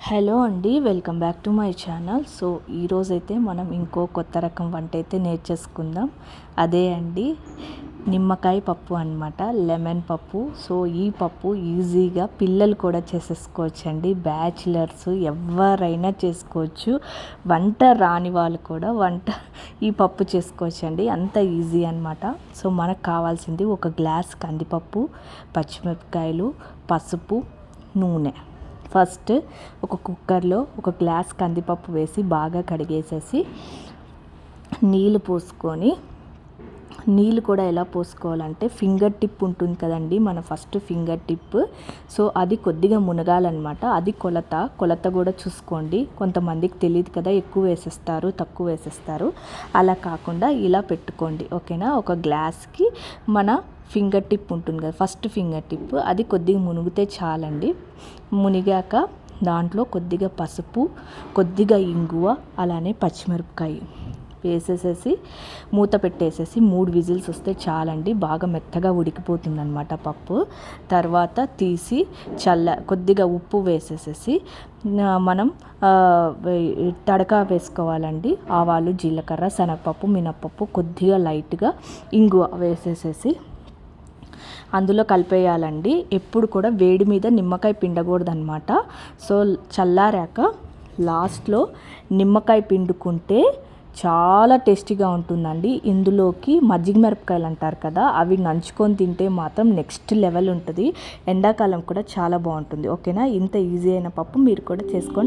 Hello అండి, welcome back to my channel. So ఈరోజైతే మనం ఇంకో కొత్త రకం వంట అయితే నేర్చేసుకుందాం. అదే అండి నిమ్మకాయ పప్పు అన్నమాట, లెమన్ పప్పు. సో ఈ పప్పు ఈజీగా పిల్లలు కూడా చేసేసుకోవచ్చండి. బ్యాచిలర్స్ ఎవరైనా చేసుకోవచ్చు. వంట రాని వాళ్ళు కూడా ఈ పప్పు చేసుకోవచ్చండి, అంత ఈజీ అన్నమాట. సో మనకు కావాల్సింది ఒక గ్లాస్ కందిపప్పు, పచ్చిమిరపకాయలు, పసుపు, నూనె. ఫస్ట్ ఒక కుక్కర్లో ఒక గ్లాస్ కందిపప్పు వేసి బాగా కడిగేసేసి నీళ్ళు పోసుకొని, నీళ్ళు కూడా ఎలా పోసుకోవాలంటే ఫింగర్ టిప్ ఉంటుంది కదండి, మన ఫస్ట్ ఫింగర్ టిప్. సో అది కొద్దిగా మునగాలన్నమాట. అది కొలత కూడా చూసుకోండి. కొంతమందికి తెలియదు కదా, ఎక్కువ వేసేస్తారు, తక్కువ వేసేస్తారు. అలా కాకుండా ఇలా పెట్టుకోండి, ఓకేనా. ఒక గ్లాస్కి మన ఫింగర్ టిప్ ఉంటుంది కదా, ఫస్ట్ ఫింగర్ టిప్, అది కొద్దిగా మునిగితే చాలండి. మునిగాక దాంట్లో కొద్దిగా పసుపు, కొద్దిగా ఇంగువ, అలానే పచ్చిమిరపకాయ వేసేసేసి మూత పెట్టేసేసి 3 విజిల్స్ వస్తే చాలండి. బాగా మెత్తగా ఉడికిపోతుంది అన్నమాట పప్పు. తర్వాత తీసి కొద్దిగా ఉప్పు వేసేసేసి మనం తడకా వేసుకోవాలండి. ఆవాలు, జీలకర్ర, శనగపప్పు, మినప్పప్పు, కొద్దిగా లైట్గా ఇంగువ వేసేసేసి అందులో కలిపేయాలండి. ఎప్పుడు కూడా వేడి మీద నిమ్మకాయ పిండకూడదు అనమాట. సో చల్లారాక లాస్ట్లో నిమ్మకాయ పిండుకుంటే చాలా టేస్టీగా ఉంటుందండి. ఇందులోకి మజ్జిగ మిరపకాయలు అంటారు కదా, అవి నంచుకొని తింటే మాత్రం నెక్స్ట్ లెవెల్ ఉంటుంది. ఎండాకాలం కూడా చాలా బాగుంటుంది, ఓకేనా. ఇంత ఈజీ అయిన పప్పు మీరు కూడా చేసుకోండి.